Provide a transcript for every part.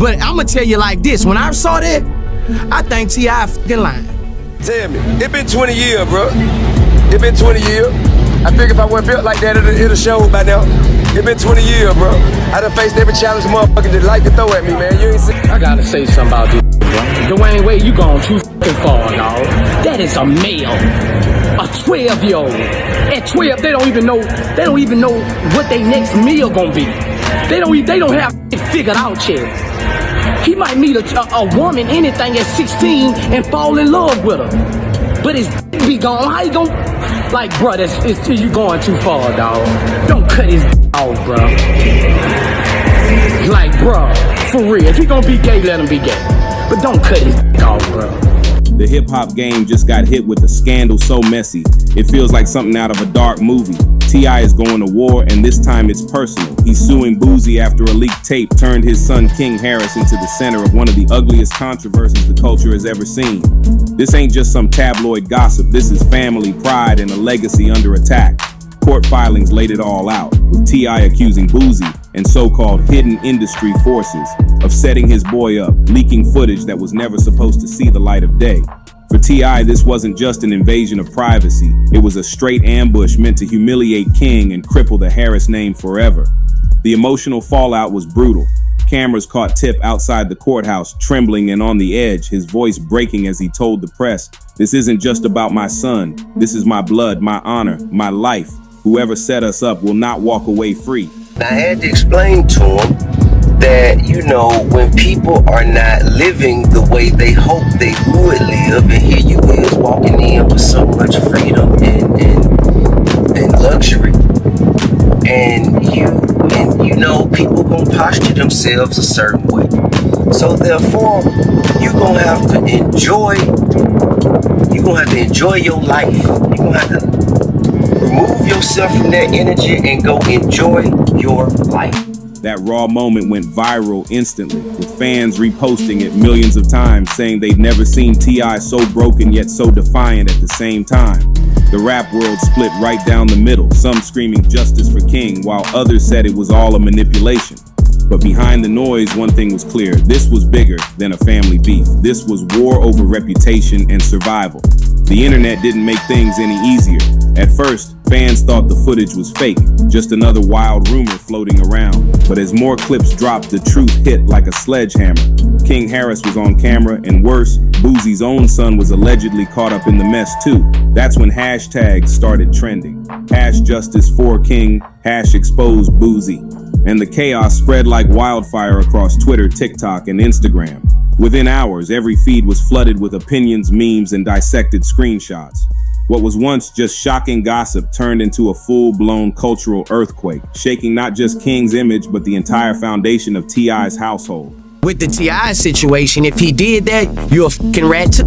But I'ma tell you like this, when I saw that, I think T.I. fucking lying. Tell me, it been 20 years, bro. It been 20 years. I figure if I wasn't built like that, it'll show by now. It been 20 years, bro. I done faced every challenge motherfucker that like to throw at me, man. You ain't see. I gotta say something about this, bro. Dwayne Wade, you gone too fucking far, dog. That is a male. A 12-year-old. At 12, they don't even know what their next meal gonna be. They don't have it figured out yet. He might meet a woman, anything at 16 and fall in love with her. But his be gone. How you gonna? Like, bro, you going too far, dog. Don't cut his off, bro. Like, bro, for real. If he gonna be gay, let him be gay. But don't cut his off, bro. The hip-hop game just got hit with a scandal so messy, it feels like something out of a dark movie. T.I. is going to war, and this time it's personal. He's suing Boosie after a leaked tape turned his son King Harris into the center of one of the ugliest controversies the culture has ever seen. This ain't just some tabloid gossip. This is family pride and a legacy under attack. Court filings laid it all out, with T.I. accusing Boosie and so-called hidden industry forces of setting his boy up, leaking footage that was never supposed to see the light of day. For T.I., this wasn't just an invasion of privacy. It was a straight ambush meant to humiliate King and cripple the Harris name forever. The emotional fallout was brutal. Cameras caught Tip outside the courthouse, trembling and on the edge, his voice breaking as he told the press, "This isn't just about my son. This is my blood, my honor, my life. Whoever set us up will not walk away free." I had to explain to him that, you know, when people are not living the way they hope they would live, and here you is walking in with so much freedom and luxury, and you know, people gonna posture themselves a certain way. So therefore, you gonna have to enjoy your life. You gonna have to remove yourself from that energy and go enjoy your life. That raw moment went viral instantly, with fans reposting it millions of times, saying they'd never seen T.I. so broken yet so defiant at the same time. The rap world split right down the middle, some screaming justice for King, while others said it was all a manipulation. But behind the noise, one thing was clear. This was bigger than a family beef. This was war over reputation and survival. The internet didn't make things any easier. At first, fans thought the footage was fake, just another wild rumor floating around. But as more clips dropped, the truth hit like a sledgehammer. King Harris was on camera, and worse, Boosie's own son was allegedly caught up in the mess too. That's when hashtags started trending. #JusticeForKing, #Exposed Boosie. And the chaos spread like wildfire across Twitter, TikTok, and Instagram. Within hours, every feed was flooded with opinions, memes, and dissected screenshots. What was once just shocking gossip turned into a full-blown cultural earthquake, shaking not just King's image, but the entire foundation of T.I.'s household. With the T.I. situation, if he did that, you're a fucking rat too.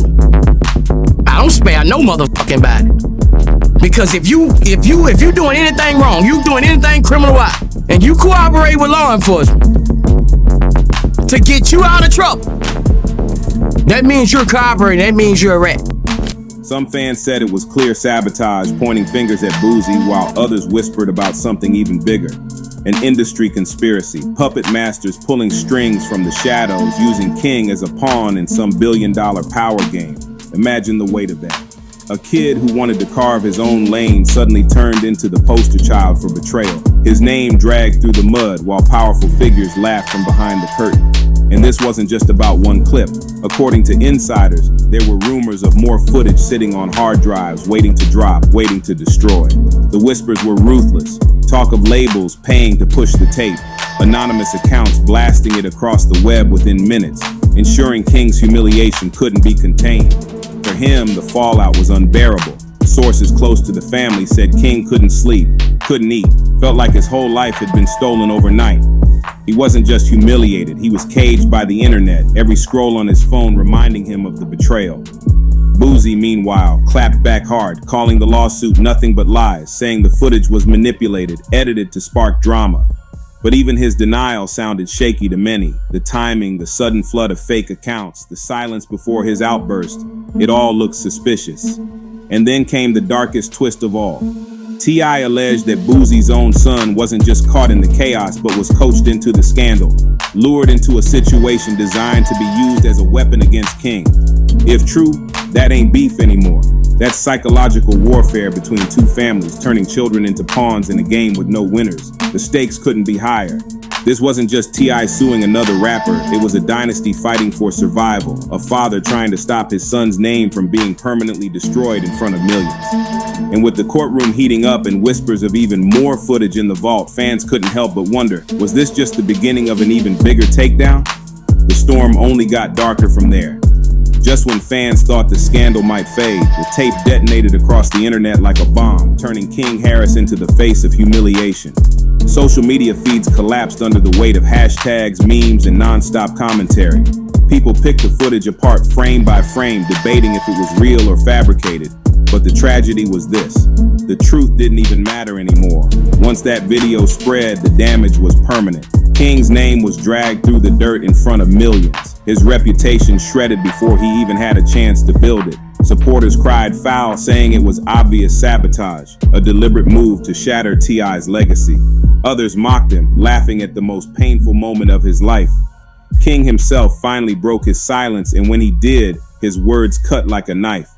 I don't spare no motherfucking body. Because if you doing anything wrong, you doing anything criminal-wise, and you cooperate with law enforcement to get you out of trouble, that means you're cooperating, that means you're a rat. Some fans said it was clear sabotage, pointing fingers at Boosie, while others whispered about something even bigger. An industry conspiracy, puppet masters pulling strings from the shadows, using King as a pawn in some billion-dollar power game. Imagine the weight of that. A kid who wanted to carve his own lane suddenly turned into the poster child for betrayal. His name dragged through the mud while powerful figures laughed from behind the curtain. And this wasn't just about one clip. According to insiders, there were rumors of more footage sitting on hard drives, waiting to drop, waiting to destroy. The whispers were ruthless. Talk of labels paying to push the tape, anonymous accounts blasting it across the web within minutes, ensuring King's humiliation couldn't be contained. For him, the fallout was unbearable. Sources close to the family said King couldn't sleep, couldn't eat, felt like his whole life had been stolen overnight. He wasn't just humiliated, he was caged by the internet, every scroll on his phone reminding him of the betrayal. Boosie, meanwhile, clapped back hard, calling the lawsuit nothing but lies, saying the footage was manipulated, edited to spark drama. But even his denial sounded shaky to many. The timing, the sudden flood of fake accounts, the silence before his outburst, it all looked suspicious. And then came the darkest twist of all. T.I. alleged that Boosie's own son wasn't just caught in the chaos, but was coached into the scandal. lured into a situation designed to be used as a weapon against King. If true, that ain't beef anymore. That's psychological warfare between two families, turning children into pawns in a game with no winners. The stakes couldn't be higher. This wasn't just T.I. suing another rapper, it was a dynasty fighting for survival, a father trying to stop his son's name from being permanently destroyed in front of millions. And with the courtroom heating up and whispers of even more footage in the vault, fans couldn't help but wonder, was this just the beginning of an even bigger takedown? The storm only got darker from there. Just when fans thought the scandal might fade, the tape detonated across the internet like a bomb, turning King Harris into the face of humiliation. Social media feeds collapsed under the weight of hashtags, memes, and non-stop commentary. People picked the footage apart frame by frame, debating if it was real or fabricated. But the tragedy was this: the truth didn't even matter anymore. Once that video spread, the damage was permanent. King's name was dragged through the dirt in front of millions. His reputation shredded before he even had a chance to build it. Supporters cried foul, saying it was obvious sabotage, a deliberate move to shatter T.I.'s legacy. Others mocked him, laughing at the most painful moment of his life. King himself finally broke his silence, and when he did, his words cut like a knife.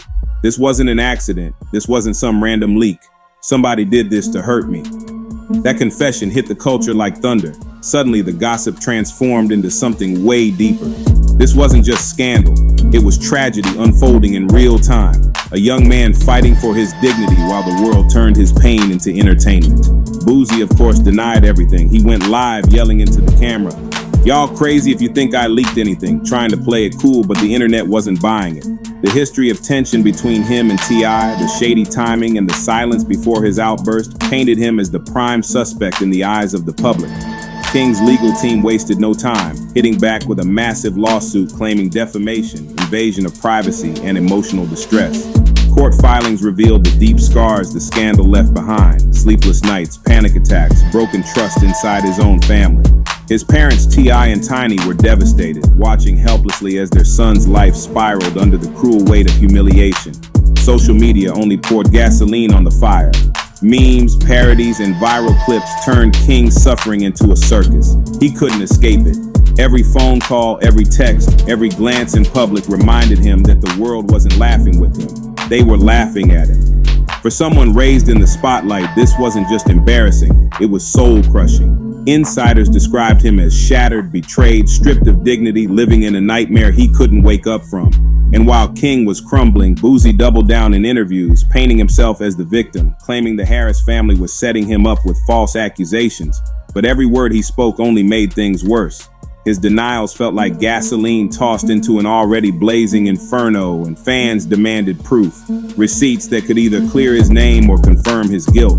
This wasn't an accident. This wasn't some random leak. Somebody did this to hurt me. That confession hit the culture like thunder. Suddenly, the gossip transformed into something way deeper. This wasn't just scandal. It was tragedy unfolding in real time. A young man fighting for his dignity while the world turned his pain into entertainment. Boosie, of course, denied everything. He went live yelling into the camera, "Y'all crazy if you think I leaked anything," trying to play it cool, but the internet wasn't buying it. The history of tension between him and T.I., the shady timing and the silence before his outburst painted him as the prime suspect in the eyes of the public. King's legal team wasted no time, hitting back with a massive lawsuit claiming defamation, invasion of privacy, and emotional distress. Court filings revealed the deep scars the scandal left behind: sleepless nights, panic attacks, broken trust inside his own family. His parents, T.I. and Tiny, were devastated, watching helplessly as their son's life spiraled under the cruel weight of humiliation. Social media only poured gasoline on the fire. Memes, parodies, and viral clips turned King's suffering into a circus. He couldn't escape it. Every phone call, every text, every glance in public reminded him that the world wasn't laughing with him. They were laughing at him. For someone raised in the spotlight, this wasn't just embarrassing, it was soul-crushing. Insiders described him as shattered, betrayed, stripped of dignity, living in a nightmare he couldn't wake up from. And while King was crumbling, Boosie doubled down in interviews, painting himself as the victim, claiming the Harris family was setting him up with false accusations. But every word he spoke only made things worse. His denials felt like gasoline tossed into an already blazing inferno, and fans demanded proof, receipts that could either clear his name or confirm his guilt.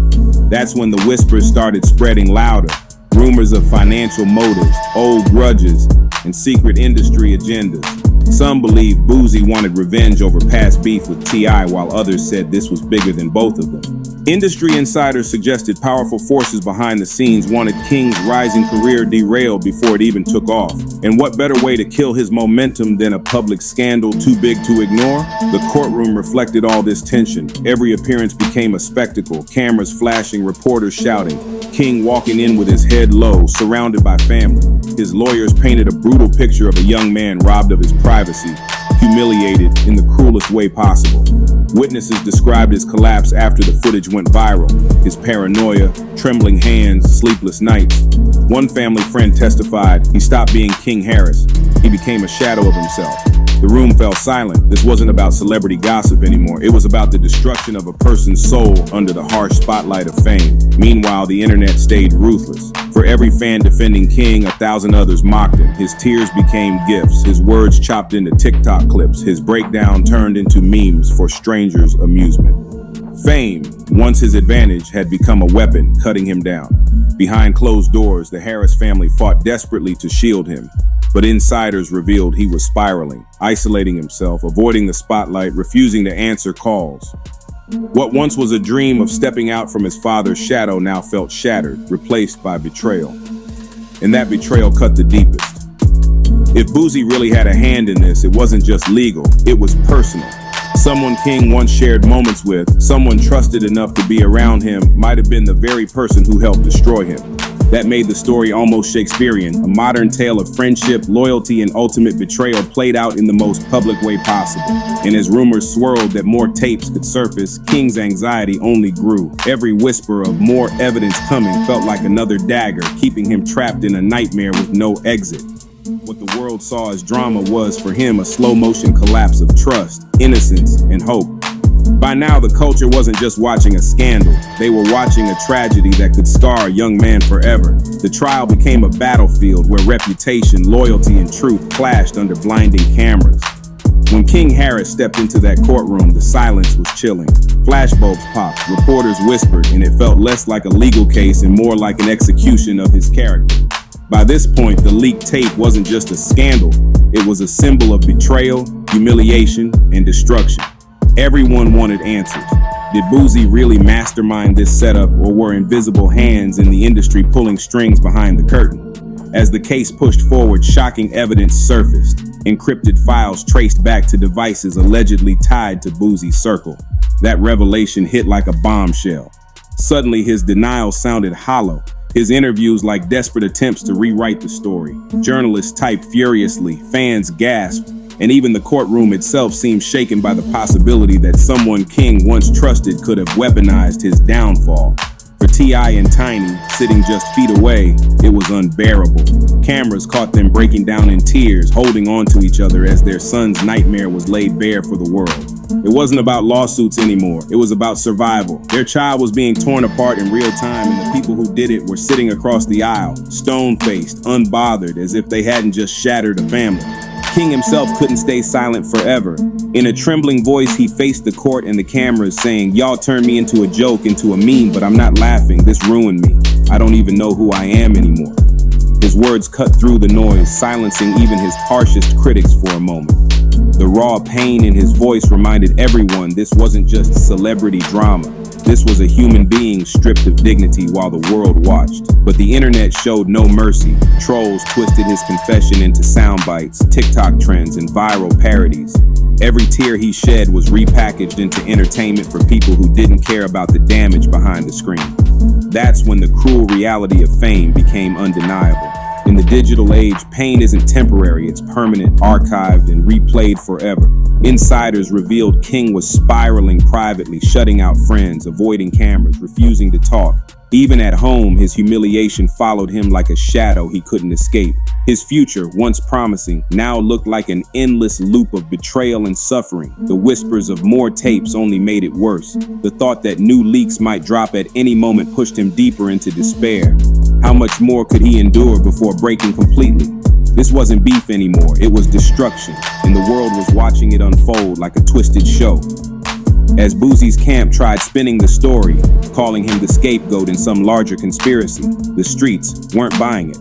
That's when the whispers started spreading louder. Rumors of financial motives, old grudges, and secret industry agendas. Some believed Boosie wanted revenge over past beef with T.I., while others said this was bigger than both of them. Industry insiders suggested powerful forces behind the scenes wanted King's rising career derailed before it even took off. And what better way to kill his momentum than a public scandal too big to ignore? The courtroom reflected all this tension. Every appearance became a spectacle, cameras flashing, reporters shouting. King walking in with his head low, surrounded by family. His lawyers painted a brutal picture of a young man robbed of his privacy, humiliated in the cruelest way possible. Witnesses described his collapse after the footage went viral. His paranoia, trembling hands, sleepless nights. One family friend testified he stopped being King Harris. He became a shadow of himself. The room fell silent. This wasn't about celebrity gossip anymore. It was about the destruction of a person's soul under the harsh spotlight of fame. Meanwhile, the internet stayed ruthless. For every fan defending King, 1,000 others mocked him. His tears became gifts, his words chopped into TikTok clips, his breakdown turned into memes for strangers' amusement. Fame, once his advantage, had become a weapon, cutting him down. Behind closed doors, the Harris family fought desperately to shield him. But insiders revealed he was spiraling, isolating himself, avoiding the spotlight, refusing to answer calls. What once was a dream of stepping out from his father's shadow now felt shattered, replaced by betrayal. And that betrayal cut the deepest. If Boosie really had a hand in this, it wasn't just legal, it was personal. Someone King once shared moments with, someone trusted enough to be around him, might have been the very person who helped destroy him. That made the story almost Shakespearean, a modern tale of friendship, loyalty, and ultimate betrayal played out in the most public way possible. And as rumors swirled that more tapes could surface, King's anxiety only grew. Every whisper of more evidence coming felt like another dagger, keeping him trapped in a nightmare with no exit. What the world saw as drama was, for him, a slow-motion collapse of trust, innocence, and hope. By now, the culture wasn't just watching a scandal. They were watching a tragedy that could scar a young man forever. The trial became a battlefield where reputation, loyalty, and truth clashed under blinding cameras. When King Harris stepped into that courtroom, the silence was chilling. Flashbulbs popped, reporters whispered, and it felt less like a legal case and more like an execution of his character. By this point, the leaked tape wasn't just a scandal. It was a symbol of betrayal, humiliation, and destruction. Everyone wanted answers. Did Boosie really mastermind this setup, or were invisible hands in the industry pulling strings behind the curtain? As the case pushed forward, shocking evidence surfaced. Encrypted files traced back to devices allegedly tied to Boosie's circle. That revelation hit like a bombshell. Suddenly, his denial sounded hollow. His interviews like desperate attempts to rewrite the story. Journalists typed furiously, fans gasped, and even the courtroom itself seemed shaken by the possibility that someone King once trusted could have weaponized his downfall. For T.I. and Tiny, sitting just feet away, it was unbearable. Cameras caught them breaking down in tears, holding on to each other as their son's nightmare was laid bare for the world. It wasn't about lawsuits anymore, it was about survival. Their child was being torn apart in real time, and the people who did it were sitting across the aisle, stone-faced, unbothered, as if they hadn't just shattered a family. King himself couldn't stay silent forever. In a trembling voice, he faced the court and the cameras, saying, "Y'all turned me into a joke, into a meme, but I'm not laughing. This ruined me. I don't even know who I am anymore." His words cut through the noise, silencing even his harshest critics for a moment. The raw pain in his voice reminded everyone this wasn't just celebrity drama. This was a human being stripped of dignity while the world watched. But the internet showed no mercy. Trolls twisted his confession into sound bites, TikTok trends, and viral parodies. Every tear he shed was repackaged into entertainment for people who didn't care about the damage behind the screen. That's when the cruel reality of fame became undeniable. In the digital age, pain isn't temporary, it's permanent, archived, and replayed forever. Insiders revealed King was spiraling privately, shutting out friends, avoiding cameras, refusing to talk. Even at home, his humiliation followed him like a shadow he couldn't escape. His future, once promising, now looked like an endless loop of betrayal and suffering. The whispers of more tapes only made it worse. The thought that new leaks might drop at any moment pushed him deeper into despair. How much more could he endure before breaking completely? This wasn't beef anymore, it was destruction, and the world was watching it unfold like a twisted show. As Boosie's camp tried spinning the story, calling him the scapegoat in some larger conspiracy, the streets weren't buying it.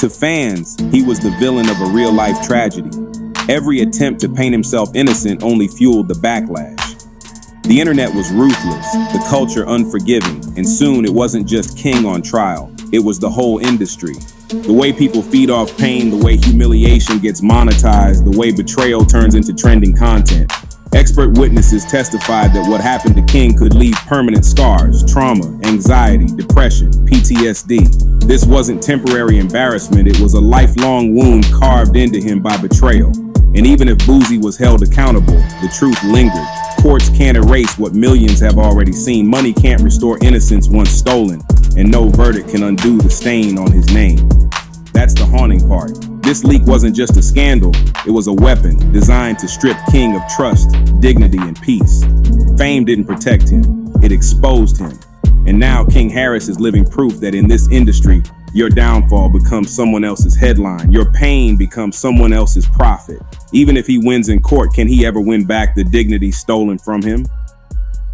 To fans, he was the villain of a real-life tragedy. Every attempt to paint himself innocent only fueled the backlash. The internet was ruthless, the culture unforgiving, and soon it wasn't just King on trial, it was the whole industry. The way people feed off pain, the way humiliation gets monetized, the way betrayal turns into trending content. Expert witnesses testified that what happened to King could leave permanent scars, trauma, anxiety, depression, PTSD. This wasn't temporary embarrassment, it was a lifelong wound carved into him by betrayal. And even if Boosie was held accountable, the truth lingered. Courts can't erase what millions have already seen. Money can't restore innocence once stolen, and no verdict can undo the stain on his name. That's the haunting part. This leak wasn't just a scandal, it was a weapon designed to strip King of trust, dignity, and peace. Fame didn't protect him, it exposed him. And now King Harris is living proof that in this industry, your downfall becomes someone else's headline. Your pain becomes someone else's profit. Even if he wins in court, can he ever win back the dignity stolen from him?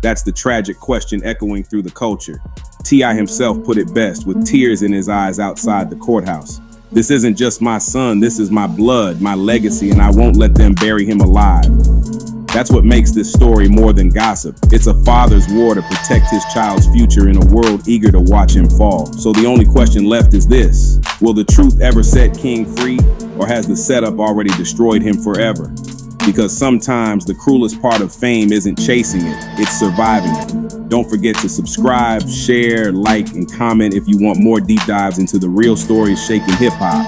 That's the tragic question echoing through the culture. T.I. himself put it best, with tears in his eyes outside the courthouse. "This isn't just my son, this is my blood, my legacy, and I won't let them bury him alive." That's what makes this story more than gossip. It's a father's war to protect his child's future in a world eager to watch him fall. So the only question left is this: will the truth ever set King free, or has the setup already destroyed him forever? Because sometimes the cruelest part of fame isn't chasing it, it's surviving it. Don't forget to subscribe, share, like, and comment if you want more deep dives into the real stories shaking hip hop.